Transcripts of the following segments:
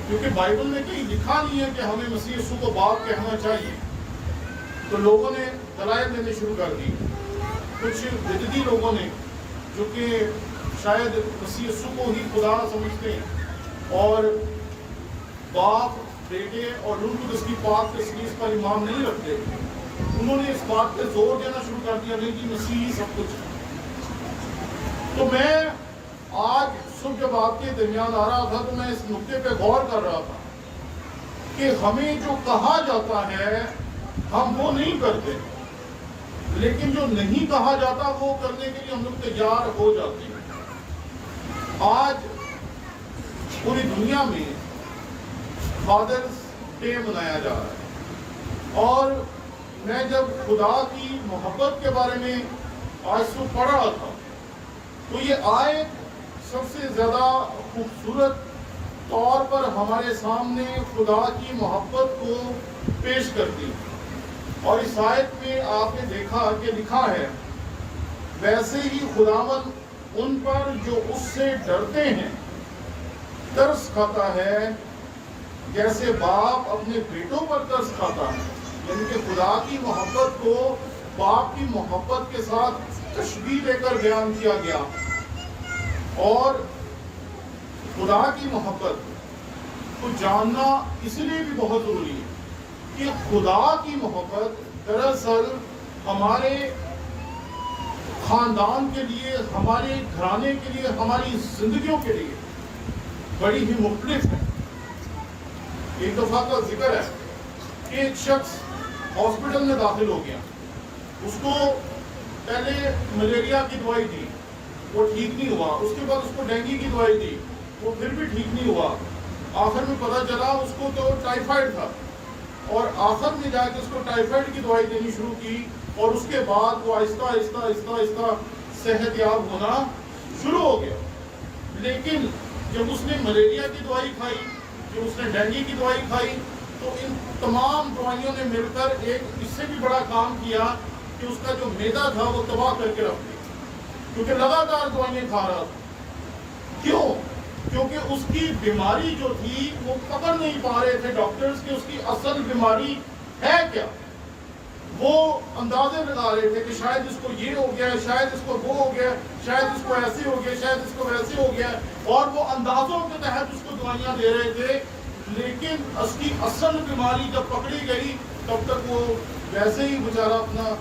کیونکہ بائبل میں کہیں لکھا نہیں ہے کہ ہمیں مسیح یسوع کو باپ کہنا چاہیے، تو لوگوں نے دلائل دینے شروع کر دی. کچھ بدعتی لوگوں نے جو کہ شاید مسیح یسوع کو ہی خدا سمجھتے ہیں اور باپ بیٹے اور روح القدس کی پاک تثلیث پر ایمان نہیں رکھتے، انہوں نے اس بات پہ زور دینا شروع کر دیا نہیں کہ مسیح ہی سب کچھ ہے. تو میں آج صبح جب آپ کے درمیان آ رہا تھا تو میں اس نقطے پہ غور کر رہا تھا کہ ہمیں جو کہا جاتا ہے ہم وہ نہیں کرتے، لیکن جو نہیں کہا جاتا وہ کرنے کے لیے ہم لوگ تیار ہو جاتے ہیں. آج پوری دنیا میں فادرز ڈے منایا جا رہا ہے، اور میں جب خدا کی محبت کے بارے میں آج صبح پڑھ رہا تھا تو یہ آیت سب سے زیادہ خوبصورت طور پر ہمارے سامنے خدا کی محبت کو پیش کرتی. اور اس آیت میں آپ نے دیکھا کہ لکھا ہے ویسے ہی خداوند ان پر جو اس سے ڈرتے ہیں ترس کھاتا ہے جیسے باپ اپنے بیٹوں پر ترس کھاتا ہے. یعنی کہ خدا کی محبت کو باپ کی محبت کے ساتھ تشبیہ دے کر بیان کیا گیا. اور خدا کی محبت کو جاننا اس لیے بھی بہت ضروری ہے کہ خدا کی محبت دراصل ہمارے خاندان کے لیے، ہمارے گھرانے کے لیے، ہماری زندگیوں کے لیے بڑی ہی مختلف ہے. ایک دفعہ کا ذکر ہے کہ ایک شخص ہاسپٹل میں داخل ہو گیا. اس کو پہلے ملیریا کی دوائی دی، وہ ٹھیک نہیں ہوا. اس کے بعد اس کو ڈینگی کی دوائی دی، وہ پھر بھی ٹھیک نہیں ہوا. آخر میں پتہ چلا اس کو تو ٹائیفائڈ تھا، اور آخر میں جا کے اس کو ٹائیفائڈ کی دوائی دینی شروع کی، اور اس کے بعد وہ آہستہ آہستہ آہستہ آہستہ صحت یاب ہونا شروع ہو گیا. لیکن جب اس نے ملیریا کی دوائی کھائی، جب اس نے ڈینگی کی دوائی کھائی، تو ان تمام دوائیوں نے مل کر ایک اس سے بھی بڑا کام کیا کہ اس کا جو معدہ تھا وہ تباہ کر کے رکھ دیا، کیونکہ لگاتار دوائیاں کھا رہا تھا. کیوں؟ کیونکہ اس کی بیماری جو تھی وہ پکڑ نہیں پا رہے تھے ڈاکٹرز کہ اس کی اصل بیماری ہے کیا. وہ اندازے لگا رہے تھے کہ شاید اس کو یہ ہو گیا، شاید اس کو وہ ہو گیا، شاید اس کو ایسے ہو گیا، شاید اس کو ویسے ہو گیا، اور وہ اندازوں کے تحت اس کو دوائیاں دے رہے تھے. لیکن اس کی اصل بیماری جب پکڑی گئی تب تک وہ ویسے ہی بیچارہ اپنا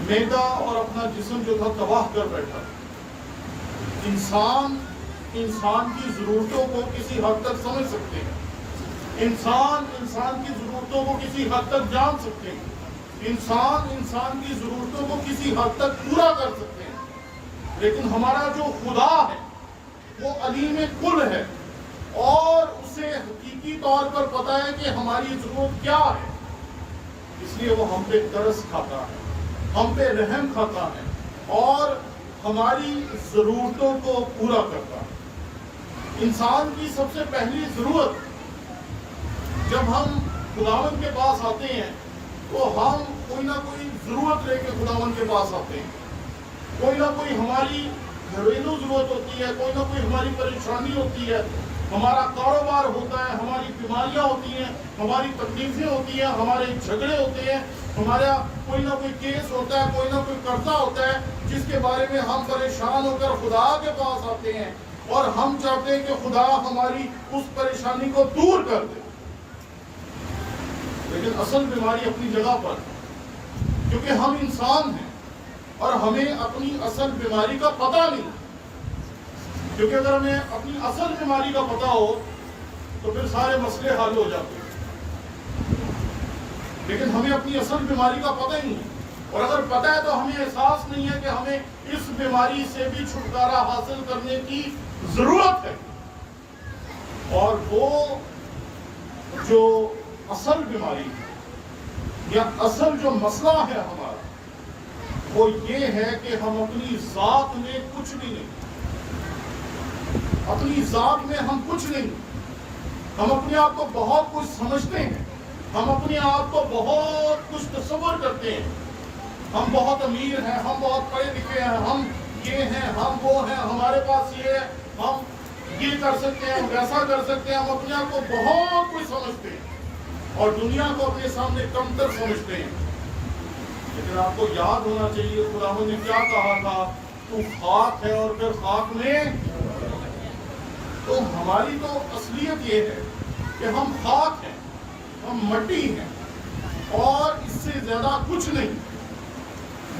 معدہ اور اپنا جسم جو تھا تباہ کر بیٹھا. انسان کی ضرورتوں کو کسی حد تک سمجھ سکتے ہیں، انسان کی ضرورتوں کو کسی حد تک جان سکتے ہیں، انسان کی ضرورتوں کو کسی حد تک پورا کر سکتے ہیں. لیکن ہمارا جو خدا ہے وہ علیم کل ہے، اور اسے حقیقی طور پر پتا ہے کہ ہماری ضرورت کیا ہے. اس لیے وہ ہم پہ ترس کھاتا ہے، ہم پہ رحم کھاتا ہے، اور ہماری ضرورتوں کو پورا کرتا ہے. انسان کی سب سے پہلی ضرورت جب ہم خداوند کے پاس آتے ہیں تو ہم کوئی نہ کوئی ضرورت لے کے خداوند کے پاس آتے ہیں. کوئی نہ کوئی ہماری گھریلو ضرورت ہوتی ہے، کوئی نہ کوئی ہماری پریشانی ہوتی ہے، ہمارا کاروبار ہوتا ہے، ہماری بیماریاں ہوتی ہیں، ہماری تکلیفیں ہوتی ہیں، ہمارے جھگڑے ہوتے ہیں، ہمارا کوئی نہ کوئی کیس ہوتا ہے، کوئی نہ کوئی قرضہ ہوتا ہے جس کے بارے میں ہم پریشان ہو کر خدا کے پاس آتے ہیں، اور ہم چاہتے ہیں کہ خدا ہماری اس پریشانی کو دور کر دے. لیکن اصل بیماری اپنی جگہ پر، کیونکہ ہم انسان ہیں اور ہمیں اپنی اصل بیماری کا پتہ نہیں. کیونکہ اگر ہمیں اپنی اصل بیماری کا پتہ ہو تو پھر سارے مسئلے حل ہو جاتے ہیں. لیکن ہمیں اپنی اصل بیماری کا پتہ ہی نہیں، اور اگر پتہ ہے تو ہمیں احساس نہیں ہے کہ ہمیں اس بیماری سے بھی چھٹکارا حاصل کرنے کی ضرورت ہے. اور وہ جو اصل بیماری ہے یا اصل جو مسئلہ ہے ہمارا وہ یہ ہے کہ ہم اپنی ذات میں کچھ بھی نہیں، اپنی ذات میں ہم کچھ نہیں. ہم اپنے آپ کو بہت کچھ سمجھتے ہیں، ہم اپنے آپ کو بہت کچھ تصور کرتے ہیں، ہم بہت امیر ہیں، ہم بہت پڑھے لکھے ہیں، ہم یہ ہیں، ہم وہ ہیں، ہمارے پاس یہ ہے، ہم یہ کر سکتے ہیں، ویسا کر سکتے ہیں، ہم اپنے آپ کو بہت کچھ سمجھتے ہیں اور دنیا کو اپنے سامنے کمتر سمجھتے ہیں. لیکن آپ کو یاد ہونا چاہیے خداوند نے کیا کہا تھا، تو خاک ہے اور پھر خاک میں. تو ہماری تو اصلیت یہ ہے کہ ہم خاک ہیں، ہم مٹی ہیں اور اس سے زیادہ کچھ نہیں.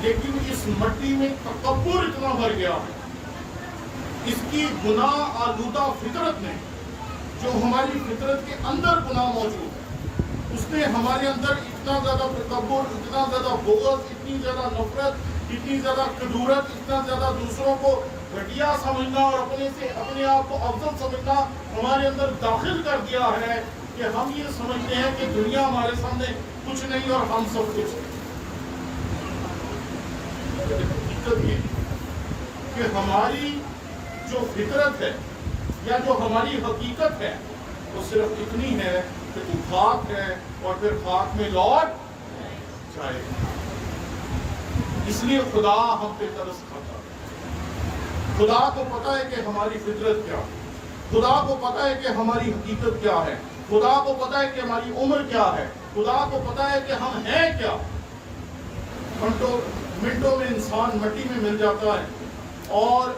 لیکن اس مٹی میں تکبر اتنا بھر گیا ہے، اس کی گناہ آلودہ فطرت نے، جو ہماری فطرت کے اندر گناہ موجود ہے، اس نے ہمارے اندر اتنا زیادہ تکبر، اتنا زیادہ بغض، اتنی زیادہ نفرت، اتنی زیادہ کدورت، اتنا زیادہ دوسروں کو گھٹیا سمجھنا اور اپنے آپ کو افضل سمجھنا ہمارے اندر داخل کر دیا ہے کہ ہم یہ سمجھتے ہیں کہ دنیا ہمارے سامنے کچھ نہیں اور ہم سب کچھ ہیں. حقیقت یہ کہ ہماری جو فطرت ہے یا جو ہماری حقیقت ہے وہ صرف اتنی ہے کہ تو خاک ہے اور پھر خاک میں لوٹ جائے. اس لیے خدا ہم پہ ترس کھاتا ہے. خدا کو پتا ہے کہ ہماری فطرت کیا ہے، خدا کو پتا ہے کہ ہماری حقیقت کیا ہے، خدا کو پتا ہے کہ ہماری عمر کیا ہے، خدا کو پتا ہے کہ ہم ہیں کیا. منٹوں میں انسان مٹی میں مل جاتا ہے اور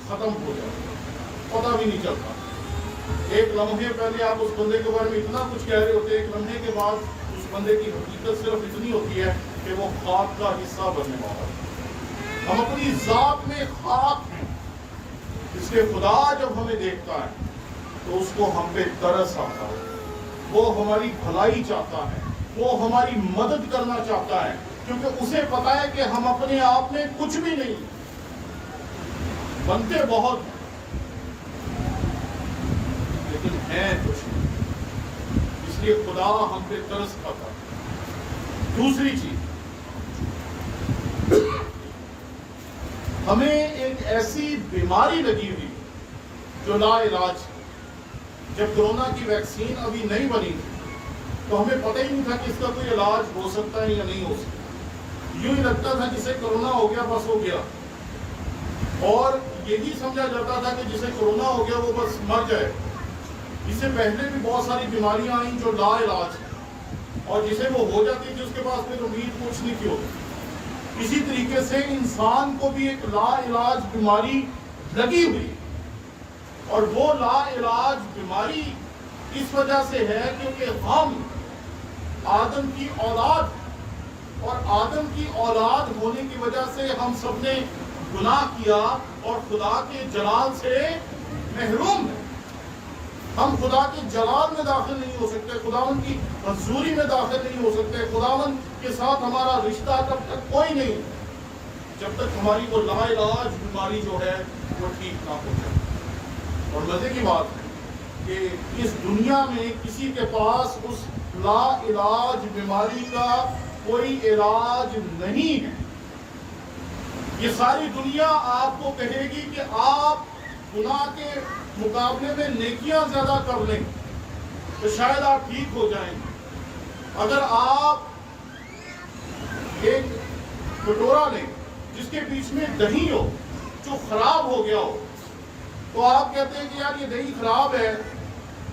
ختم ہو جاتا ہے، پتہ بھی نہیں چلتا. ایک لمحے پہلے آپ اس بندے کے بارے میں اتنا کچھ کہہ رہے ہوتے ہیں، ایک لمحے کے بعد اس بندے کی حقیقت صرف اتنی ہوتی ہے کہ وہ خاک کا حصہ بننے والا ہے. ہم اپنی ذات میں خاک ہیں. اس لیے خدا جب ہمیں دیکھتا ہے تو اس کو ہم پہ ترس آتا ہے، وہ ہماری بھلائی چاہتا ہے، وہ ہماری مدد کرنا چاہتا ہے، کیونکہ اسے پتا ہے کہ ہم اپنے آپ میں کچھ بھی نہیں، بنتے بہت ہیں لیکن ہیں کچھ نہیں. اس لیے خدا ہم پہ ترس کھاتا ہے. دوسری چیز، ہمیں ایک ایسی بیماری لگی ہوئی جو لا علاج. جب کورونا کی ویکسین ابھی نہیں بنی تھی تو ہمیں پتہ ہی نہیں تھا کہ اس کا کوئی علاج ہو سکتا ہے یا نہیں ہو سکتا. یوں ہی لگتا تھا جسے کورونا ہو گیا بس ہو گیا، اور یہی سمجھا جاتا تھا کہ جسے کورونا ہو گیا وہ بس مر جائے. اس سے پہلے بھی بہت ساری بیماریاں آئیں جو لا علاج ہیں، اور جسے وہ ہو جاتی تھی اس کے پاس پھر امید کچھ نہیں کی ہوتی. اسی طریقے سے انسان کو بھی ایک لا علاج بیماری لگی ہوئی، اور وہ لا علاج بیماری اس وجہ سے ہے کیونکہ ہم آدم کی اولاد، اور آدم کی اولاد ہونے کی وجہ سے ہم سب نے گناہ کیا اور خدا کے جلال سے محروم ہیں. ہم خدا کے جلال میں داخل نہیں ہو سکتے، خداوند کی حضوری میں داخل نہیں ہو سکتے. خداوند کے ساتھ ہمارا رشتہ تب تک کوئی نہیں جب تک ہماری وہ لا علاج بیماری جو ہے وہ ٹھیک نہ ہو جائے. اور مزے کی بات ہے کہ اس دنیا میں کسی کے پاس اس لا علاج بیماری کا کوئی علاج نہیں ہے. یہ ساری دنیا آپ کو کہے گی کہ آپ گناہ کے مقابلے میں نیکیاں زیادہ کر لیں تو شاید آپ ٹھیک ہو جائیں گے. اگر آپ ایک کٹورا لیں جس کے بیچ میں دہی ہو جو خراب ہو گیا ہو تو آپ کہتے ہیں کہ یار یہ دہی خراب ہے،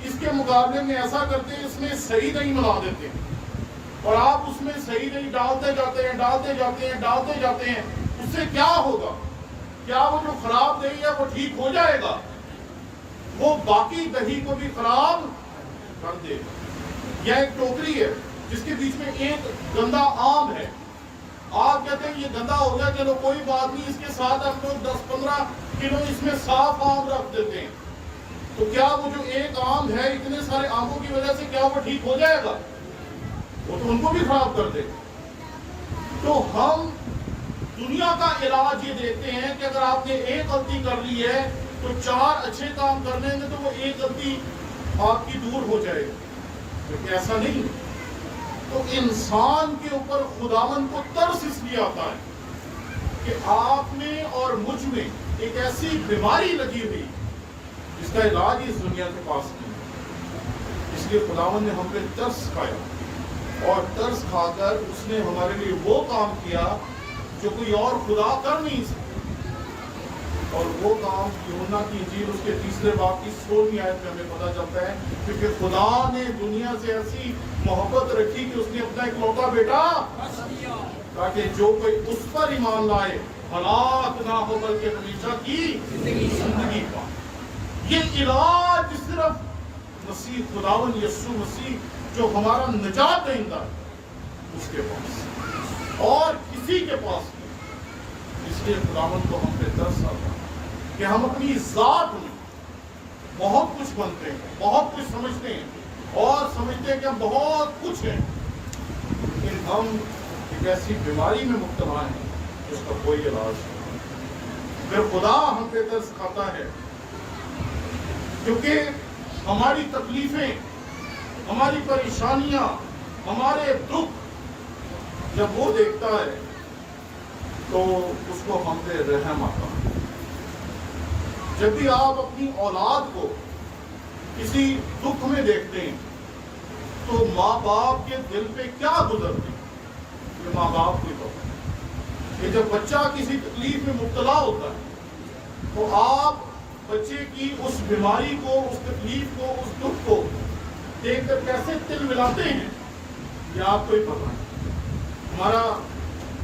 اس کے مقابلے میں ایسا کرتے ہیں اس میں صحیح دہی ملا دیتے ہیں، اور آپ اس میں صحیح دہی ڈالتے جاتے ہیں. اس سے کیا ہوگا؟ کیا وہ جو خراب دہی ہے وہ ٹھیک ہو جائے گا؟ وہ باقی دہی کو بھی خراب کر دے گا. یہ ایک ٹوکری ہے جس کے بیچ میں ایک گندا آم ہے. آپ کہتے ہیں یہ گندا ہو گیا، چلو کوئی بات نہیں، اس کے ساتھ ہم لوگ 10-15 کلو اس میں صاف آم رکھ دیتے ہیں. تو کیا وہ جو ایک آم ہے اتنے سارے آموں کی وجہ سے کیا وہ ٹھیک ہو جائے گا؟ وہ تو ان کو بھی خراب کر دے. تو ہم دنیا کا علاج یہ دیکھتے ہیں کہ اگر آپ نے ایک غلطی کر لی ہے تو 4 اچھے کام کر لیں گے تو وہ ایک غلطی آپ کی دور ہو جائے گی. لیکن ایسا نہیں. تو انسان کے اوپر خداوند کو ترس اس لیے آتا ہے کہ آپ میں اور مجھ میں ایک ایسی بیماری لگی ہوئی جس کا علاج اس دنیا کے پاس نہیں ہے. اس لیے خداوند نے ہم پہ ترس کھایا، اور ترس کھا کر اس نے ہمارے لیے وہ کام کیا جو کوئی اور خدا کر نہیں سکتا. اور وہ کام یوحنا کی انجیل اس کے 3 باب کی 16ویں آیت میں ہمیں پتہ چلتا ہے، کیونکہ خدا نے دنیا سے ایسی محبت رکھی کہ اس نے اپنا اکلوتا بیٹا تاکہ جو کوئی اس پر ایمان لائے ہلاک نہ ہو بلکہ ہمیشہ کی زندگی پائے۔ یہ علاج صرف مسیح خداوند یسوع مسیح جو ہمارا نجات دہندہ ہے اس کے پاس اور کسی کے پاس نہیں۔ اس لیے خداوند کو ہم پہ ترس آتا ہے کہ ہم اپنی ذات میں بہت کچھ بنتے ہیں، بہت کچھ سمجھتے ہیں اور سمجھتے ہیں کہ ہم بہت کچھ ہیں، لیکن ہم ایک ایسی بیماری میں مبتلا ہیں جس کا کوئی علاج نہیں۔ پھر خدا ہم پہ ترس کھاتا ہے کیونکہ ہماری تکلیفیں، ہماری پریشانیاں، ہمارے دکھ جب وہ دیکھتا ہے تو اس کو ہم پہ رحم آتا ہے۔ جب بھی آپ اپنی اولاد کو کسی دکھ میں دیکھتے ہیں تو ماں باپ کے دل پہ کیا گزرتے ہیں؟ یہ ماں باپ کی تو کہ جب بچہ کسی تکلیف میں مبتلا ہوتا ہے تو آپ بچے کی اس بیماری کو، اس تکلیف کو، اس دکھ کو دیکھ کر کیسے دل ملاتے ہیں یہ آپ کو ہی پتہ ہے۔ ہمارا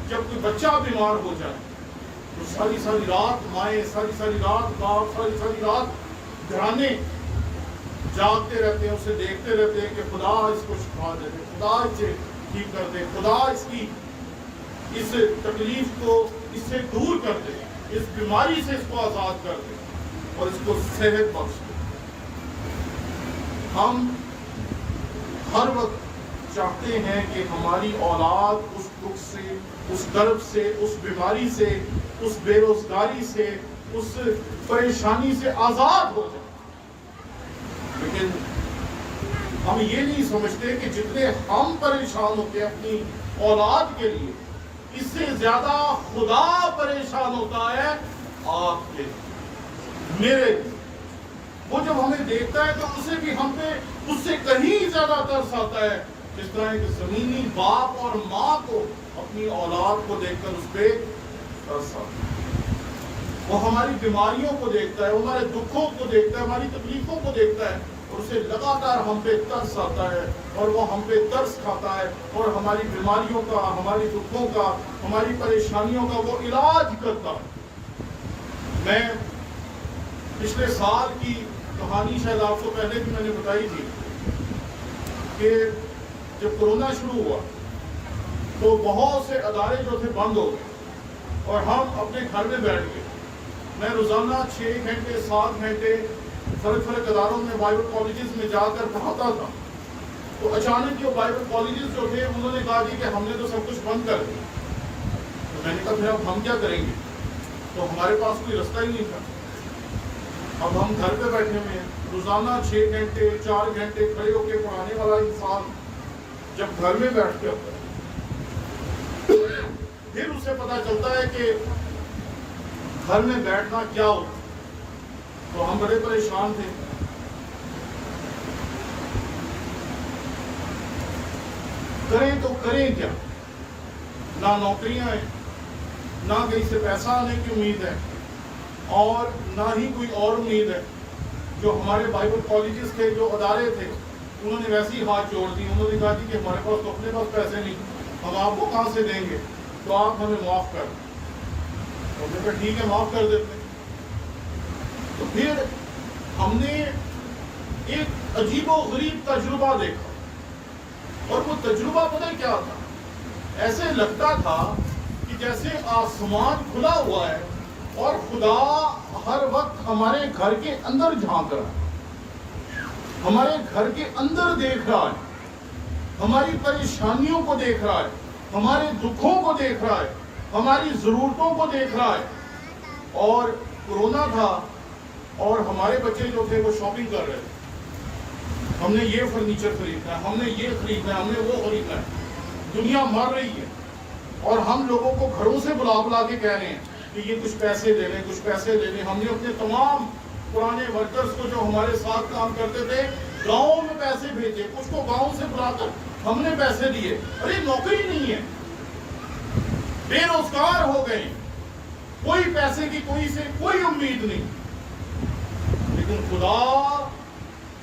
جب کوئی بچہ بیمار ہو جائے تو ساری رات مائیں، ساری رات باپ، ساری رات گھرانے جاگتے رہتے ہیں، اسے دیکھتے رہتے ہیں کہ خدا اس کو شفا دے دے، خدا اسے ٹھیک کر دے، خدا اس کی اس تکلیف کو اس سے دور کر دے، اس بیماری سے اس کو آزاد کر دے اور اس کو صحت بخش دے۔ ہم ہر وقت چاہتے ہیں کہ ہماری اولاد اس دکھ سے، اس درد سے، اس بیماری سے، اس بے روزگاری سے، اس پریشانی سے آزاد ہو جائے، لیکن ہم یہ نہیں سمجھتے کہ جتنے ہم پریشان ہوتے ہیں اپنی اولاد کے لیے، اس سے زیادہ خدا پریشان ہوتا ہے آپ کے میرے لیے۔ وہ جب ہمیں دیکھتا ہے تو اسے بھی ہم پہ اس سے کہیں زیادہ ترس آتا ہے، جس طرح ایک زمینی باپ اور ماں کو اپنی اولاد کو دیکھ کر اس پہ ترس آتا ہے۔ وہ ہماری بیماریوں کو دیکھتا ہے، ہمارے دکھوں کو دیکھتا ہے، ہماری تکلیفوں کو دیکھتا ہے اور اسے لگاتار ہم پہ ترس آتا ہے اور وہ ہم پہ ترس کھاتا ہے اور ہماری بیماریوں کا، ہماری دکھوں کا، ہماری پریشانیوں کا وہ علاج کرتا ہے۔ میں پچھلے سال کی کہانی شاید آپ کو پہلے بھی میں نے بتائی تھی کہ جب کورونا شروع ہوا تو بہت سے ادارے جو تھے بند ہو گئے اور ہم اپنے گھر میں بیٹھ گئے۔ میں روزانہ 6 گھنٹے 7 گھنٹے فرق اداروں میں بائبل کالجز میں جا کر پڑھاتا تھا، تو اچانک یہ بائبل کالجز جو تھے انہوں نے کہا کہ ہم نے تو سب کچھ بند کر دیا۔ تو میں نے کہا پھر اب ہم کیا کریں گے؟ تو ہمارے پاس کوئی رستہ ہی نہیں تھا۔ اب ہم گھر پہ بیٹھے ہوئے ہیں، روزانہ 6 گھنٹے 4 گھنٹے کھڑے ہو کے پڑھانے والا انسان جب گھر میں بیٹھ کے ہوتا ہے پھر اسے پتا چلتا ہے کہ گھر میں بیٹھنا کیا ہوتا ہے۔ تو ہم بڑے پریشان تھے۔ کریں تو کریں کیا؟ نہ نوکریاں ہیں، نہ کہیں سے پیسہ آنے کی امید ہے اور نہ ہی کوئی اور امید ہے۔ جو ہمارے بائبل کالجز تھے، جو ادارے تھے، انہوں نے ویسے ہی ہاتھ جوڑ دی۔ انہوں نے کہا کہ ہمارے پاس تو اپنے پاس پیسے نہیں، ہم آپ کو کہاں سے دیں گے، تو آپ ہمیں معاف کر دیں۔ اور میں کہا ٹھیک ہے، معاف کر دیتے ہیں۔ تو پھر ہم نے ایک عجیب و غریب تجربہ دیکھا، اور وہ تجربہ پتہ کیا تھا؟ ایسے لگتا تھا کہ جیسے آسمان کھلا ہوا ہے اور خدا ہر وقت ہمارے گھر کے اندر جھانک رہا ہے، ہمارے گھر کے اندر دیکھ رہا ہے، ہماری پریشانیوں کو دیکھ رہا ہے، ہمارے دکھوں کو دیکھ رہا ہے، ہماری ضرورتوں کو دیکھ رہا ہے۔ اور کورونا تھا اور ہمارے بچے جو تھے وہ شاپنگ کر رہے تھے، ہم نے یہ فرنیچر خریدنا ہے، ہم نے یہ خریدنا ہے، ہم نے وہ خریدنا ہے۔ دنیا مر رہی ہے اور ہم لوگوں کو گھروں سے بلا کے کہہ رہے ہیں کہ یہ کچھ پیسے لے لیں، کچھ پیسے لے لیں۔ ہم نے اپنے تمام پرانے ورکرز کو جو ہمارے ساتھ کام کرتے تھے گاؤں میں پیسے بھیجے، کچھ کو گاؤں سے بلا کر ہم نے پیسے دیے۔ ارے نوکری نہیں ہے، بے روزگار ہو گئے، کوئی پیسے کی کوئی سے کوئی امید نہیں، لیکن خدا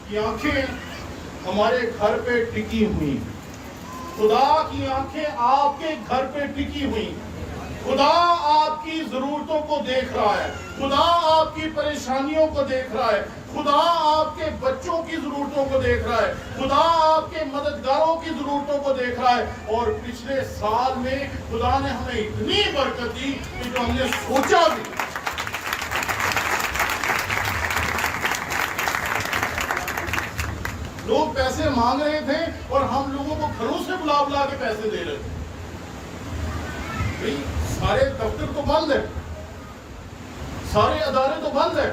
کی آنکھیں ہمارے گھر پہ ٹکی ہوئی، خدا کی آنکھیں آپ کے گھر پہ ٹکی ہوئی، خدا آپ کی ضرورتوں کو دیکھ رہا ہے، خدا آپ کی پریشانیوں کو دیکھ رہا ہے، خدا آپ کے بچوں کی ضرورتوں کو دیکھ رہا ہے، خدا آپ کے مددگاروں کی ضرورتوں کو دیکھ رہا ہے۔ اور پچھلے سال میں خدا نے ہمیں اتنی برکت دی کہ جو ہم نے سوچا بھی۔ لوگ پیسے مانگ رہے تھے اور ہم لوگوں کو گھروں سے بلا بلا کے پیسے دے رہے تھے۔ سارے دفتر تو بند ہے، سارے ادارے تو بند ہے،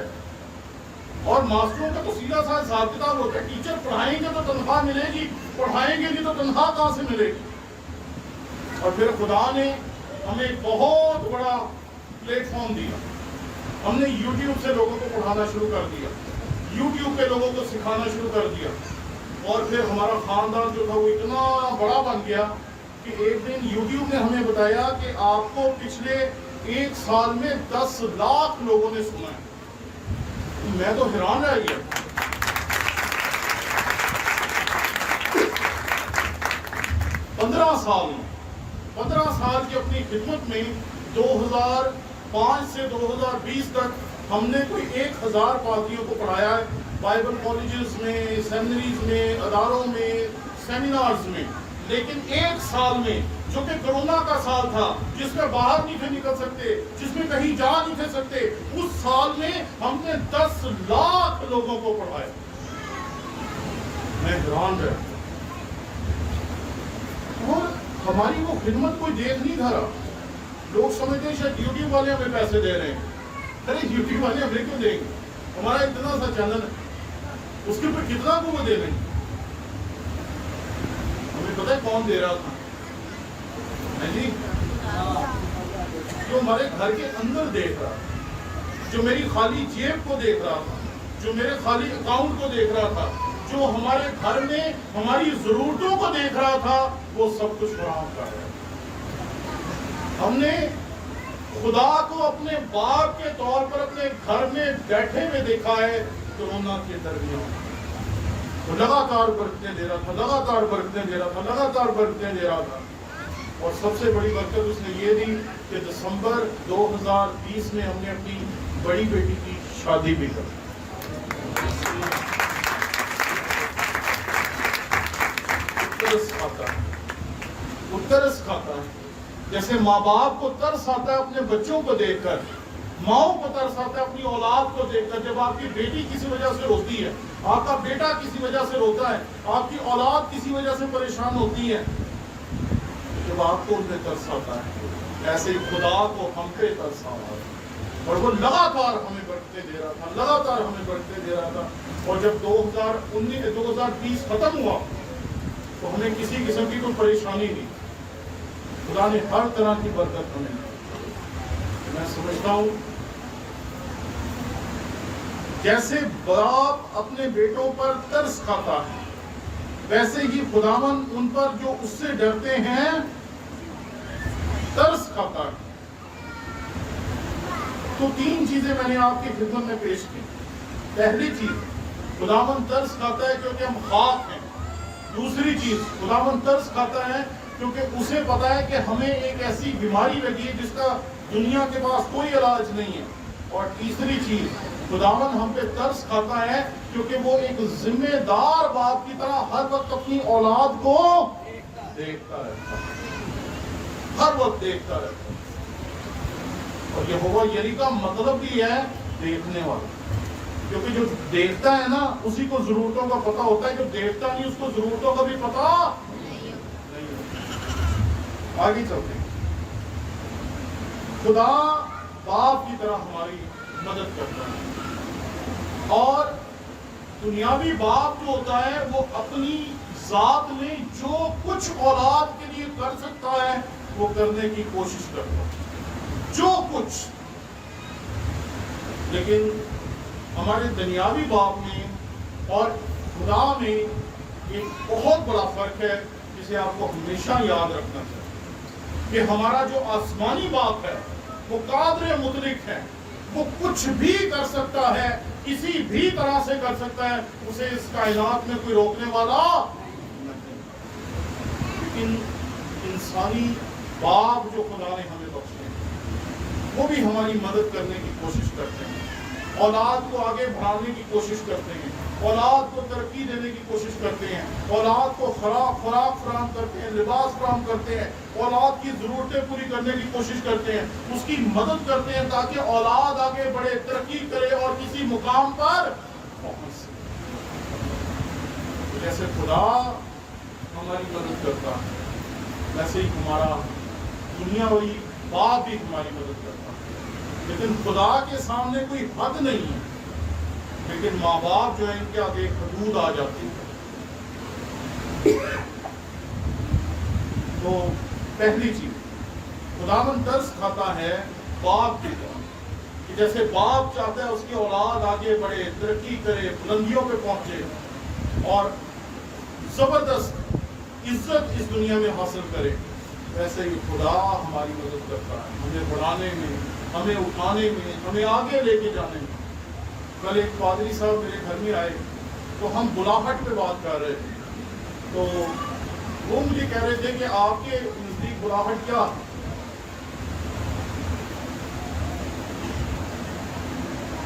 اور ماسٹروں کا تو سیدھا سا حساب کتاب ہوتا ہے، ٹیچر پڑھائیں گے تو تنخواہ ملے گی، پڑھائیں گے نہیں تو تنخواہ کہاں سے ملے گی؟ اور پھر خدا نے ہمیں ایک بہت بڑا پلیٹ فارم دیا، ہم نے یوٹیوب سے لوگوں کو پڑھانا شروع کر دیا، یوٹیوب پہ لوگوں کو سکھانا شروع کر دیا، اور پھر ہمارا خاندان جو تھا وہ اتنا بڑا بن گیا کہ ایک دن یوٹیوب نے ہمیں بتایا کہ آپ کو پچھلے 1 سال میں 10 لاکھ لوگوں نے سنا ہے۔ میں تو حیران رہ گیا۔ 15 سال کی اپنی خدمت میں 2005 سے 2020 تک ہم نے کوئی 1000 پادریوں کو پڑھایا ہے، بائبل کالجز میں، سیمنریز میں، اداروں میں، سیمینارز میں۔ لیکن 1 سال میں جو کہ کرونا کا سال تھا، جس میں باہر نہیں تھے نکل سکتے، جس میں کہیں جا نہیں تھے سکتے، اس سال میں ہم نے 10 لاکھ لوگوں کو پڑھایا۔ میں حیران رہا، اور ہماری وہ خدمت کوئی دیکھ نہیں تھا رہا۔ لوگ سمجھتے ہیں شاید یوٹیوب والے ہمیں پیسے دے رہے ہیں۔ ارے یوٹیوب والے ہمیں کیوں دیں گے؟ ہمارا اتنا سا چینل ہے، اس کے اوپر کتنا کو وہ دے دیں گے؟ ہمیں پتہ ہے کون دے رہا تھا؟ جی، جو ہمارے گھر کے اندر دیکھ رہا تھا، جو میری خالی جیب کو دیکھ رہا تھا، جو میرے خالی اکاؤنٹ کو دیکھ رہا تھا، جو ہمارے گھر میں ہماری ضرورتوں کو دیکھ رہا تھا، وہ سب کچھ فراہم کر رہا ہے۔ ہم نے خدا کو اپنے باپ کے طور پر اپنے گھر میں بیٹھے ہوئے دیکھا ہے کورونا کے درمیان۔ وہ لگاتار برکتیں دے رہا تھا، لگاتار برکتیں دے رہا تھا، لگاتار برکتیں دے رہا تھا۔ اور سب سے بڑی برکت اس نے یہ دی کہ دسمبر 2020 میں ہم نے اپنی بڑی بیٹی کی شادی بھی کر۔ ترس کھاتا ہے، جیسے ماں باپ کو ترس آتا ہے اپنے بچوں کو دیکھ کر، ماؤں کو ترس آتا ہے اپنی اولاد کو دیکھ کر۔ جب آپ کی بیٹی کسی وجہ سے روتی ہے، آپ کا بیٹا کسی وجہ سے روتا ہے، آپ کی اولاد کسی وجہ سے پریشان ہوتی ہے، جب آپ کو ان پہ ترس آتا ہے، ایسے ہی خدا کو ہم پہ ترس آ رہا ہے، اور وہ لگاتار ہمیں برکتیں دے رہا تھا، لگاتار ہمیں برکتیں دے رہا تھا۔ اور جب 2020 ختم ہوا تو ہمیں کسی قسم کی کوئی پریشانی نہیں، خدا نے ہر طرح کی برکت ہمیں دی۔ میں سمجھتا ہوں جیسے باپ اپنے بیٹوں پر ترس کھاتا ہے، ویسے ہی خداوند ان پر جو اس سے ڈرتے ہیں ترس کھاتا ہے۔ تو 3 چیزیں میں نے آپ کی خدمت میں پیش کی۔ پہلی چیز، خداوند ترس کھاتا ہے کیونکہ ہم خاک ہیں۔ دوسری چیز، خداوند ترس کھاتا ہے کیونکہ اسے پتا ہے کہ ہمیں ایک ایسی بیماری لگی ہے جس کا دنیا کے پاس کوئی علاج نہیں ہے۔ اور تیسری چیز، خداوند ہم پہ ترس کھاتا ہے کیونکہ وہ ایک ذمہ دار باپ کی طرح ہر وقت اپنی اولاد کو دیکھتا رہتا ہے، ہر وقت دیکھتا رہتا ہے۔ اور یہوہ یری کا مطلب بھی ہے دیکھنے والا، کیونکہ جو دیکھتا ہے نا اسی کو ضرورتوں کا پتہ ہوتا ہے، جو دیکھتا نہیں اس کو ضرورتوں کا بھی پتہ نہیں ہوتا۔ آگے چلتے ہیں۔ خدا باپ کی طرح ہماری مدد کرتا ہے، اور دنیاوی باپ جو ہوتا ہے وہ اپنی ذات میں جو کچھ اولاد کے لیے کر سکتا ہے وہ کرنے کی کوشش کرتا ہے، جو کچھ۔ لیکن ہمارے دنیاوی باپ میں اور خدا میں ایک بہت بڑا فرق ہے جسے آپ کو ہمیشہ یاد رکھنا چاہیے کہ ہمارا جو آسمانی باپ ہے وہ قادر مطلق ہے، وہ کچھ بھی کر سکتا ہے، کسی بھی طرح سے کر سکتا ہے، اسے اس کائنات میں کوئی روکنے والا نہیں۔ لیکن انسانی باپ جو خدا نے ہمیں بخشے وہ بھی ہماری مدد کرنے کی کوشش کرتے ہیں، اولاد کو آگے بڑھانے کی کوشش کرتے ہیں، اولاد کو ترقی دینے کی کوشش کرتے ہیں، اولاد کو خوراک فراہم کرتے ہیں، لباس فراہم کرتے ہیں، اولاد کی ضرورتیں پوری کرنے کی کوشش کرتے ہیں، اس کی مدد کرتے ہیں تاکہ اولاد آگے بڑھے، ترقی کرے اور کسی مقام پر پہنچ سکے۔ جیسے خدا ہماری مدد کرتا ہے ویسے ہی ہمارا دنیاوی باپ بھی ہماری مدد کرتا ہے، لیکن خدا کے سامنے کوئی حد نہیں ہے، لیکن ماں باپ جو ہے ان کے آگے حدود آ جاتی ہے۔ تو پہلی چیز خداوند ترس کھاتا ہے باپ کی طرح کہ جیسے باپ چاہتا ہے اس کی اولاد آگے بڑھے، ترقی کرے، بلندیوں پہ پہنچے اور زبردست عزت اس دنیا میں حاصل کرے، ویسے ہی خدا ہماری مدد کرتا ہے ہمیں بڑھانے میں، ہمیں اٹھانے میں، ہمیں آگے لے کے جانے میں۔ کل ایک پادری صاحب میرے گھر میں آئے تو ہم بلاہٹ پہ بات کر رہے تھے، تو وہ مجھے کہہ رہے تھے کہ آپ کے نزدیک بلاہٹ کیا ہے؟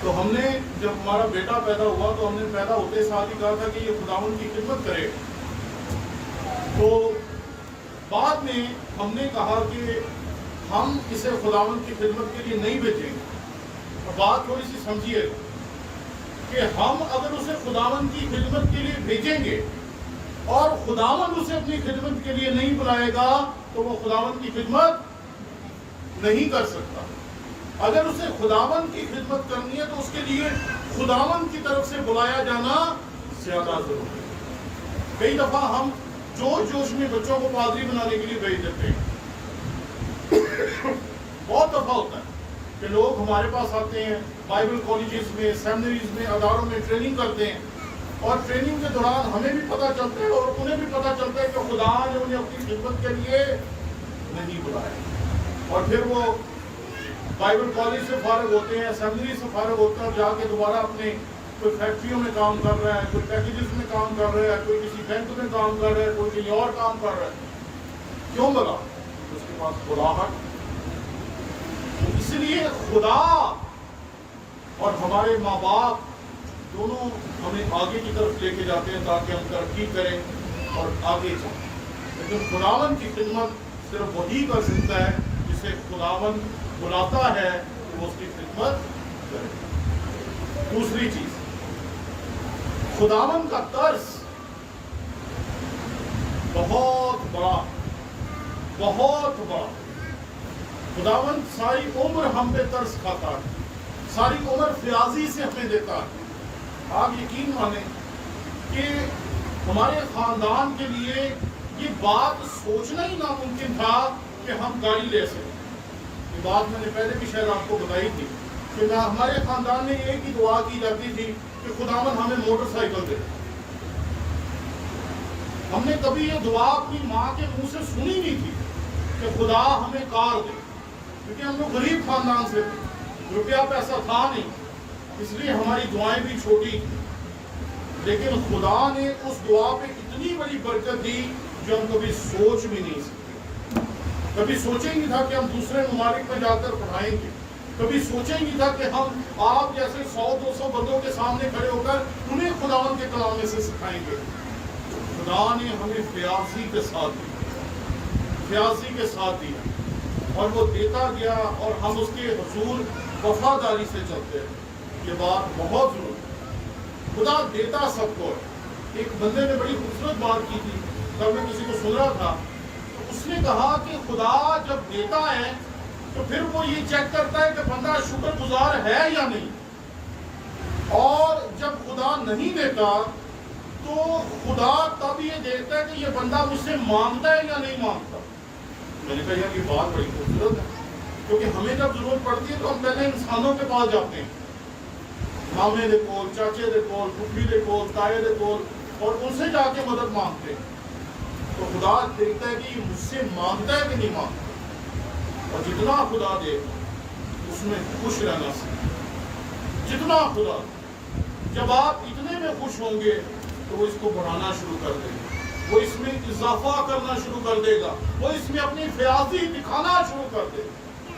تو ہم نے جب ہمارا بیٹا پیدا ہوا تو ہم نے پیدا ہوتے ساتھ ہی کہا تھا کہ یہ خداوند کی خدمت کرے، تو بعد میں ہم نے کہا کہ ہم اسے خداوند کی خدمت کے لیے نہیں بھیجیں گے۔ بات تھوڑی سی سمجھیے کہ ہم اگر اسے خداوند کی خدمت کے لیے بھیجیں گے اور خداوند اسے اپنی خدمت کے لیے نہیں بلائے گا تو وہ خداوند کی خدمت نہیں کر سکتا۔ اگر اسے خداوند کی خدمت کرنی ہے تو اس کے لیے خداوند کی طرف سے بلایا جانا زیادہ ضروری ہے۔ کئی دفعہ ہم جوش میں بچوں کو پادری بنانے کے لیے بھیج دیتے ہیں۔ بہت دفعہ ہوتا ہے کہ لوگ ہمارے پاس آتے ہیں، بائبل کالجز میں، سیمنریز میں، اداروں میں ٹریننگ کرتے ہیں، اور ٹریننگ کے دوران ہمیں بھی پتہ چلتا ہے اور انہیں بھی پتہ چلتا ہے کہ خدا نے انہیں اپنی خدمت کے لیے نہیں بلایا، اور پھر وہ بائبل کالج سے فارغ ہوتے ہیں، سیمنری سے فارغ ہوتے ہیں اور جا کے دوبارہ اپنے کوئی فیکٹریوں میں کام کر رہا ہے، کوئی پیکیجز میں کام کر رہا ہے، کوئی کسی بینک میں کام کر رہا ہے، کوئی کہیں اور کام کر رہا ہے۔ کیوں بلا؟ اس کے پاس بلاہٹ۔ اس لیے خدا اور ہمارے ماں باپ دونوں ہمیں آگے کی طرف لے کے جاتے ہیں تاکہ ہم ترقی کریں اور آگے جائیں، لیکن خداوند کی خدمت صرف وہی کر سکتا ہے جسے خداوند بلاتا ہے کہ وہ اس کی خدمت کرے۔ دوسری چیز، خداوند کا ترس بہت بڑا، بہت بڑا۔ خداوند ساری عمر ہم پہ ترس کھاتا ہے، ساری عمر فیاضی سے ہمیں دیتا ہے۔ آپ یقین مانیں کہ ہمارے خاندان کے لیے یہ بات سوچنا ہی ناممکن تھا کہ ہم گاڑی لے سکیں۔ یہ بات میں نے پہلے بھی شاید آپ کو بتائی تھی کہ ہمارے خاندان میں ایک ہی دعا کی جاتی تھی کہ خداوند ہمیں موٹر سائیکل دے۔ ہم نے کبھی یہ دعا اپنی ماں کے منہ سے سنی نہیں تھی کہ خدا ہمیں کار دے، کیونکہ ہم لوگ غریب خاندان سے تھے، روپیہ پیسہ تھا نہیں، اس لیے ہماری دعائیں بھی چھوٹی تھیں، لیکن خدا نے اس دعا پہ اتنی بڑی برکت دی جو ہم کبھی سوچ بھی نہیں سکتے۔ کبھی سوچیں نہیں تھا کہ ہم دوسرے ممالک میں جا کر پڑھائیں گے، کبھی سوچیں نہیں تھا کہ ہم آپ جیسے 100-200 بندوں کے سامنے کھڑے ہو کر انہیں خداوند کے کلام میں سے سکھائیں گے۔ خدا نے ہمیں فیاضی کے ساتھ دیا، فیاضی کے ساتھ دیا، اور وہ دیتا گیا اور ہم اس کے حضور وفاداری سے چلتے ہیں۔ یہ بات بہت ضروری ہے، خدا دیتا سب کو ہے۔ ایک بندے نے بڑی خوبصورت بات کی تھی، جب میں کسی کو سن رہا تھا تو اس نے کہا کہ خدا جب دیتا ہے تو پھر وہ یہ چیک کرتا ہے کہ بندہ شکر گزار ہے یا نہیں، اور جب خدا نہیں دیتا تو خدا تب یہ دیکھتا ہے کہ یہ بندہ مجھ سے مانگتا ہے یا نہیں مانگتا۔ میں نے کہا یار یہ بات بڑی خوبصورت ہے، کیونکہ ہمیں جب ضرورت پڑتی ہے تو ہم پہلے انسانوں کے پاس جاتے ہیں، مامے دے کول، چاچے دے کول، پھوپھی دے کول، تائے دے کول، اور ان سے جا کے مدد مانگتے ہیں۔ تو خدا دیکھتا ہے کہ یہ مجھ سے مانگتا ہے کہ نہیں مانگتا، اور جتنا خدا دے اس میں خوش رہنا سیکھیں. جتنا خدا, جب آپ اتنے میں خوش ہوں گے تو وہ اس کو بڑھانا شروع کر دے گا, وہ اس میں اضافہ کرنا شروع کر دے گا, وہ اس میں اپنی فیاضی دکھانا شروع کر دے گا,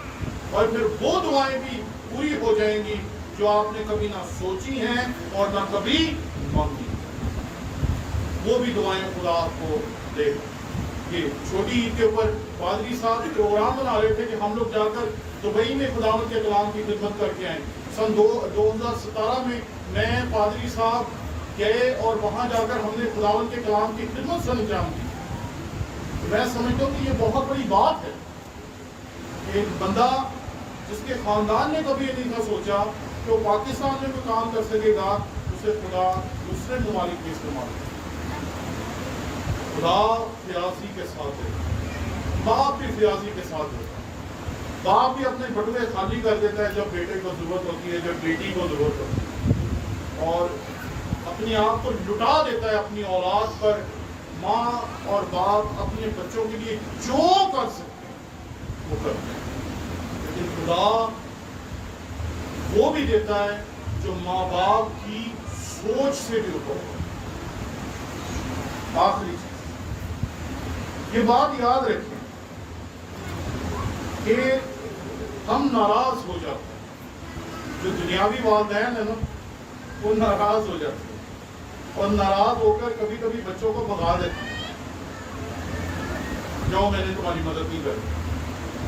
اور پھر وہ دعائیں بھی پوری ہو جائیں گی جو آپ نے کبھی نہ سوچی ہیں اور نہ کبھی مانگی. وہ بھی دعائیں خدا آپ کو دے گا. یہ چھوٹی عید کے اوپر پادری صاحب پروگرام بنا رہے تھے کہ ہم لوگ جا کر دبئی میں خداوند کے کلام کی خدمت کر کے آئیں. سن 2017 میں پادری صاحب گئے اور وہاں جا کر ہم نے خداوند کے کلام کی خدمت سر انجام دی. میں سمجھتا ہوں کہ یہ بہت بڑی بات ہے. ایک بندہ جس کے خاندان نے کبھی یہ نہیں تھا سوچا کہ وہ پاکستان میں کوئی کام کر سکے گا, اسے خدا دوسرے ممالک میں استعمال کرے. خدا فیاضی کے ساتھ ہے, باپ بھی فیاضی کے ساتھ ہوتا ہے. باپ بھی اپنے بٹوے خالی کر دیتا ہے جب بیٹے کو ضرورت ہوتی ہے, جب بیٹی کو ضرورت ہوتی ہے, اور اپنے آپ کو لٹا دیتا ہے اپنی اولاد پر. ماں اور باپ اپنے بچوں کے لیے جو کر سکتے ہیں وہ کرتے ہیں, لیکن خدا وہ بھی دیتا ہے جو ماں باپ کی سوچ سے بھی اوپر ہو. آخری چیز یہ بات یاد رکھیں کہ ہم ناراض ہو جاتے ہیں. جو دنیاوی والدین ہیں نا وہ ناراض ہو جاتے ہیں, اور ناراض ہو کر کبھی کبھی بچوں کو بھگا دیتے ہیں. جاؤ میں نے تمہاری مدد نہیں کری,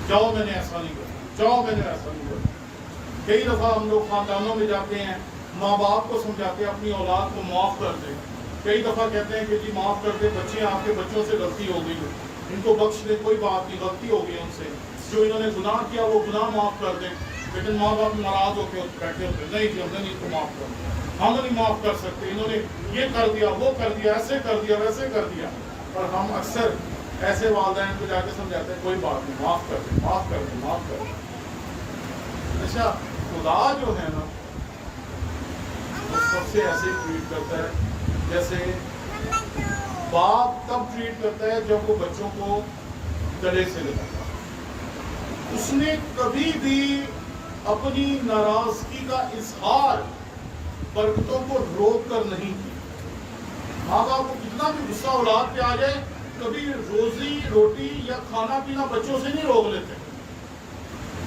جاؤ میں نے ایسا نہیں کرا, جاؤ میں نے ایسا نہیں کرا. کئی دفعہ ہم لوگ خاندانوں میں جاتے ہیں, ماں باپ کو سمجھاتے ہیں اپنی اولاد کو معاف کر دیں. کئی دفعہ کہتے ہیں کہ جی معاف کر دیں, بچے آپ کے بچوں سے غلطی ہو گئی, ان کو بخش دیں, کوئی بات نہیں, غلطی ہو گئی ان سے, جو انہوں نے گناہ کیا وہ گناہ معاف کر دیں. لیکن ماں باپ ناراض ہو کے بیٹھے ہوتے, نہیں جی ہم نے ان کو معاف کر دیا, ہم نہیں معاف کر سکتے, انہوں نے یہ کر دیا, وہ کر دیا, ایسے کر دیا, ویسے کر دیا. اور ہم اکثر ایسے والدین کو جا کے سمجھاتے ہیں کوئی بات نہیں, معاف کر دیں, معاف کر دیں, معاف کر دیں. اچھا خدا جو ہے نا وہ سب سے ایسے ٹریٹ کرتا ہے جیسے باپ تب ٹریٹ کرتا ہے جب وہ بچوں کو گلے سے لگاتا ہے. اس نے کبھی بھی اپنی ناراضگی کا اظہار برکتوں کو روک کر نہیں کی. ماں باپ کو کتنا بھی غصہ اولاد پہ آ جائے, کبھی روزی روٹی یا کھانا پینا بچوں سے نہیں روک لیتے.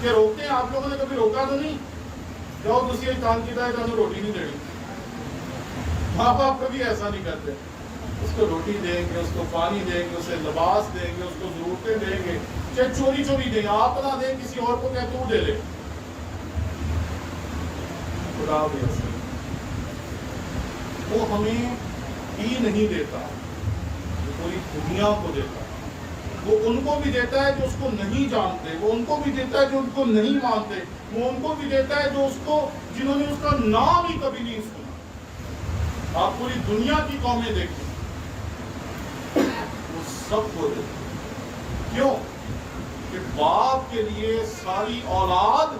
کہ روکتے ہیں آپ لوگوں نے کبھی روکا تو نہیں, جاؤ دوسری کام کی ہے تو روٹی نہیں دینی. ماں باپ کبھی ایسا نہیں کرتے. اس کو روٹی دیں گے, اس کو پانی دیں گے, اسے لباس دیں گے, اس کو ضرورتیں دیں گے, چاہے چوری چوری دیں, آپ نہ دیں, کسی اور کو کہتے وہ دے لے. خدا بھی ایسا وہ ہمیں ہی نہیں دیتا, وہ پوری دنیا کو دیتا ہے. وہ ان کو بھی دیتا ہے جو اس کو نہیں جانتے, وہ ان کو بھی دیتا ہے جو ان کو نہیں مانتے, وہ ان کو بھی دیتا ہے جو اس کو جنہوں نے اس کا نام ہی کبھی نہیں سنا. آپ پوری دنیا کی قومیں دیکھیں, وہ سب کو دیتے ہیں. کیوں کہ باپ کے لیے ساری اولاد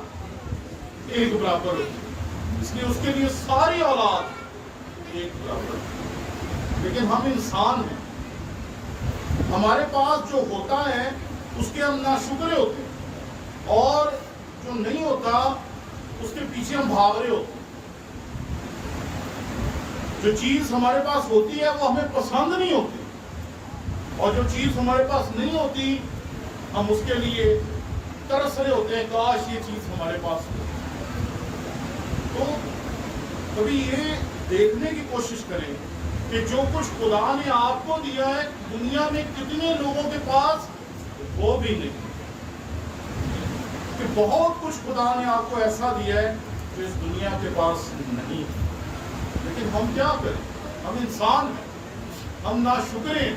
ایک برابر ہوتی ہے, اس لیے اس کے لیے ساری اولاد ایک برابر ہوتی ہے. لیکن ہم انسان ہیں, ہمارے پاس جو ہوتا ہے اس کے ہم ناشکرے ہوتے ہیں, اور جو نہیں ہوتا اس کے پیچھے ہم بھاگ رہے ہوتے ہیں. جو چیز ہمارے پاس ہوتی ہے وہ ہمیں پسند نہیں ہوتی, اور جو چیز ہمارے پاس نہیں ہوتی ہم اس کے لیے ترس رہے ہوتے ہیں, کاش یہ چیز ہمارے پاس ہو. تو کبھی یہ دیکھنے کی کوشش کریں کہ جو کچھ خدا نے آپ کو دیا ہے دنیا میں کتنے لوگوں کے پاس وہ بھی نہیں. کہ بہت کچھ خدا نے آپ کو ایسا دیا ہے جو اس دنیا کے پاس نہیں, لیکن ہم کیا کریں, ہم انسان ہیں, ہم ناشکرے ہیں.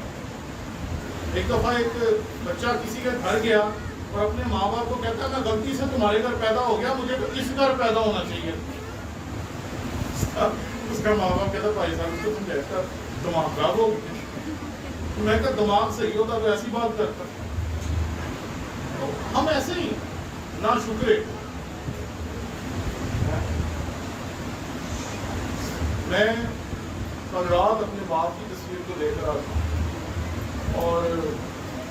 ایک دفعہ ایک بچہ کسی کے گھر گیا اور اپنے ماں باپ کو کہتا ہے میں غلطی سے تمہارے گھر پیدا ہو گیا, مجھے تو اس گھر پیدا ہونا چاہیے. اس کا ماں باپ کہتا بھائی صاحب اس کو تم کہتا دماغ خراب ہو گیا. میں کہا دماغ صحیح ہوتا تو ایسی بات کرتا. تو ہم ایسے ہی ناشکرے. میں کل رات اپنے باپ کی تصویر کو دیکھ رہا تھا, اور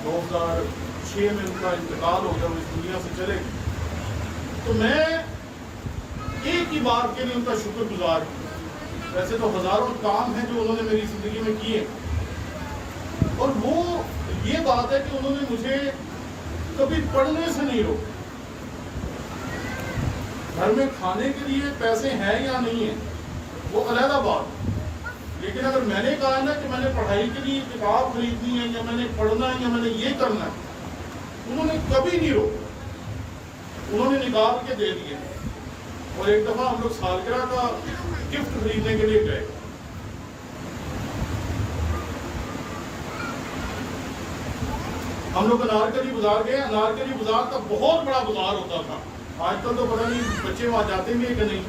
2006 میں ان کا انتقال ہو گیا, وہ اس دنیا سے چلے گئے. تو میں ایک ہی بات کے لیے ان کا شکر گزار ہوں. ویسے تو ہزاروں کام ہیں جو انہوں نے میری زندگی میں کیے، اور وہ یہ بات ہے کہ انہوں نے مجھے کبھی پڑھنے سے نہیں روکا. گھر میں کھانے کے لیے پیسے ہیں یا نہیں ہیں وہ علیحدہ بات، لیکن اگر میں نے کہا نا کہ میں نے پڑھائی کے لیے کتاب خریدنی ہے یا میں نے پڑھنا ہے یا میں نے یہ کرنا ہے، انہوں نے کبھی نہیں روکا. انہوں نے نکال کے دے دیے. اور ایک دفعہ ہم لوگ سالگرہ کا گفٹ خریدنے کے لیے گئے. ہم لوگ انارکلی بازار گئے. انارکلی بازار کا بہت بڑا بازار ہوتا تھا، آج کل تو پتہ نہیں بچے وہاں جاتے بھی ہیں کہ نہیں.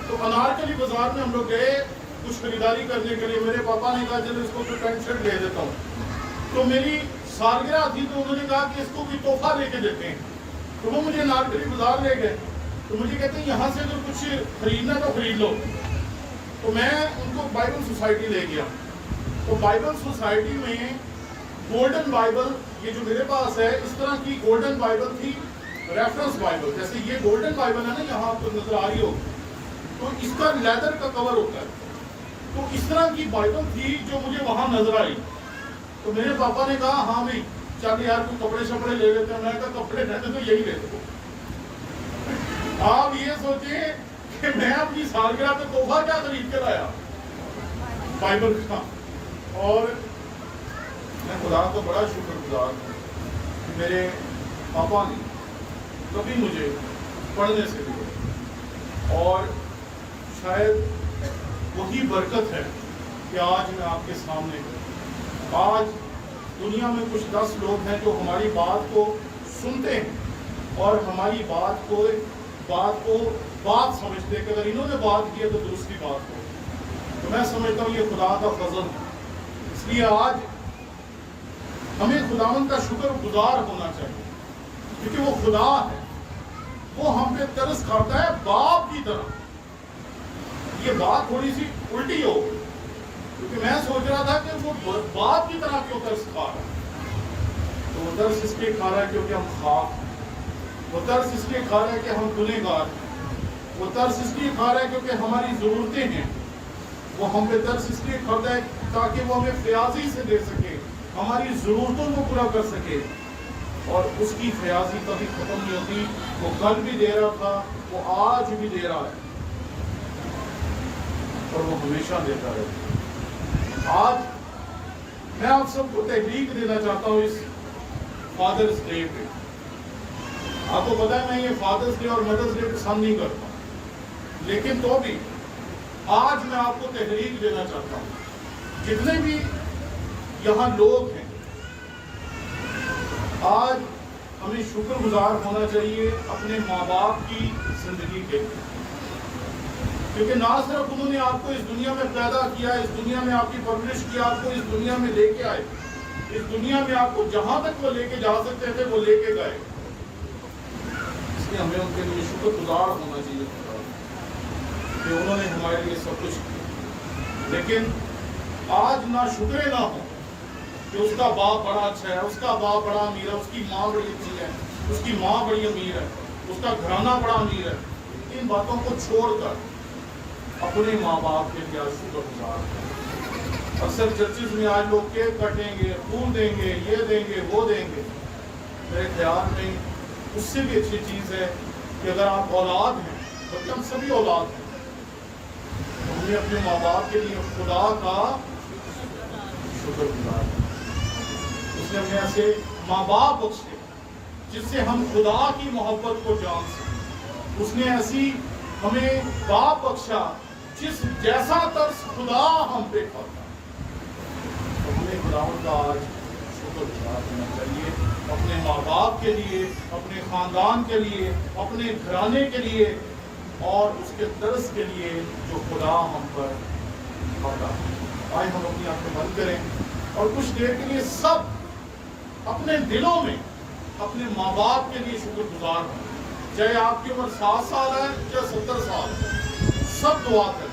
تو انارکلی بازار میں ہم لوگ گئے کچھ خریداری کرنے کے لیے. میرے پاپا نے کہا چلو اس کو کوئی پینٹ شرٹ لے دیتا ہوں. تو میری سالگرہ تھی تو انہوں نے کہا کہ اس کو کوئی تحفہ لے کے دیتے ہیں. تو وہ مجھے انارکلی بازار لے گئے. تو مجھے کہتے ہیں یہاں سے اگر کچھ خریدنا تو خرید لو. تو میں ان کو بائبل سوسائٹی لے گیا. تو بائبل سوسائٹی میں گولڈن بائبل، یہ جو میرے پاس ہے اس طرح کی گولڈن بائبل تھی، ریفرنس بائبل. جیسے یہ گولڈن بائبل ہے نا یہاں آپ کو نظر آ رہی ہو، تو اس کا لیدر کا کور ہوتا ہے. تو اس طرح کی بائبل تھی جو مجھے وہاں نظر آئی. تو میرے پاپا نے کہا ہاں بھائی چل یار کوئی کپڑے شپڑے لے لیتے ہیں. میں نے کہا کپڑے رہتے تو یہی لیتے. آپ یہ سوچیں کہ میں اپنی سالگرہ پہ تحفہ کیا خرید کے لایا، بائبل کا. اور میں خدا کا بڑا شکر گزار ہوں کہ میرے پاپا نے کبھی مجھے پڑھنے سے بھی روکا. اور شاید وہی برکت ہے کہ آج میں آپ کے سامنے ہوں. آج دنیا میں کچھ 10 لوگ ہیں جو ہماری بات کو سنتے ہیں اور ہماری بات کو بات سمجھتے ہیں کہ اگر انہوں نے بات کی تو دوسری بات ہو. تو میں سمجھتا ہوں یہ خدا کا فضل ہے. اس لیے آج ہمیں خداوند کا شکر گزار ہونا چاہیے، کیونکہ وہ خدا ہے، وہ ہم پہ ترس کھاتا ہے باپ کی طرح. یہ بات تھوڑی سی الٹی ہو گئی، کیونکہ میں سوچ رہا تھا کہ وہ باپ کی طرح کیوں ترس کھا رہا ہے. تو وہ ترس اس لیے کھا رہا ہے کیونکہ ہم خاک ہیں. وہ ترس اس لیے کھا رہا ہے کہ ہم گنہگار ہیں. وہ ترس اس لیے کھا رہا ہے کیونکہ ہماری ضرورتیں ہیں. وہ ہم پہ ترس اس لیے کھاتا ہے تاکہ وہ ہمیں فیاضی سے دے سکے، ہماری ضرورتوں کو پورا کر سکے. اور اس کی فیاضی کبھی ختم نہیں ہوتی. وہ کل بھی دے رہا تھا، وہ آج بھی دے رہا ہے، اور وہ ہمیشہ دیتا رہے. آج میں آپ سب کو تحریک دینا چاہتا ہوں اس فادرز ڈے پہ. آپ کو پتا ہے میں یہ فادرز ڈے اور مدرز ڈے پسند نہیں کرتا، لیکن تو بھی آج میں آپ کو تحریک دینا چاہتا ہوں. جتنے بھی یہاں لوگ ہیں آج ہمیں شکر گزار ہونا چاہیے اپنے ماں باپ کی زندگی کے لیے، کیونکہ نہ صرف انہوں نے آپ کو اس دنیا میں پیدا کیا، اس دنیا میں آپ کی پرورش کی، آپ کو اس دنیا میں لے کے آئے، اس دنیا میں آپ کو جہاں تک وہ لے کے جا سکتے تھے وہ لے کے گئے. اس لیے ہمیں ان کے لیے شکر گزار ہونا چاہیے کہ انہوں نے ہمارے لیے سب کچھ کیا. لیکن آج نہ شکرے نہ ہو کہ اس کا باپ بڑا اچھا ہے، اس کا باپ بڑا امیر ہے، اس کی ماں بڑی اچھی ہے، اس کی ماں بڑی امیر ہے، اس کا گھرانہ بڑا امیر ہے. ان باتوں کو چھوڑ کر اپنے ماں باپ کے لیے شکر گزار ہیں. اکثر چرچز میں آج لوگ کیک کٹیں گے، پھول دیں گے، یہ دیں گے، وہ دیں گے. میرے خیال میں اس سے بھی اچھی چیز ہے کہ اگر آپ اولاد ہیں، بلکہ ہم سبھی اولاد ہیں، تو ہمیں اپنے ماں باپ کے لیے خدا کا شکر گزار ہے. اس نے ہمیں ایسے ماں باپ بخشے جس سے ہم خدا کی محبت کو جان سکیں. اس نے ایسی ہمیں باپ بخشا جیسا ترس خدا ہم پہ کرتا. تو ہمیں خداوند کا آج شکر گزار ہونا چاہیے اپنے ماں باپ کے لیے، اپنے خاندان کے لیے، اپنے گھرانے کے لیے، اور اس کے ترس کے لیے جو خدا ہم پر کرتا. آئے ہم اپنی آنکھیں بند کریں اور کچھ دیر کے لیے سب اپنے دلوں میں اپنے ماں باپ کے لیے شکر گزار ہوں. چاہے آپ کی عمر 7 سال ہے یا 70 سال ہے، سب دعا کریں.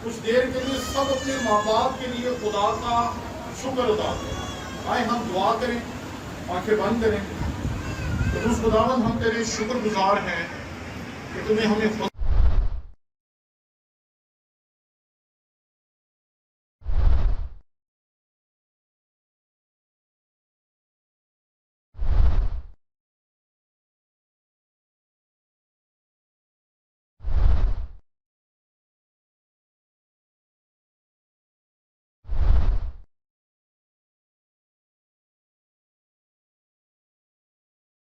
کچھ دیر کے لیے سب اپنے ماں باپ کے لیے خدا کا شکر ادا کریں. آئے ہم دعا کریں، آنکھیں بند کریں. تو اس خداوند ہم تیرے شکر گزار ہیں کہ تمہیں ہمیں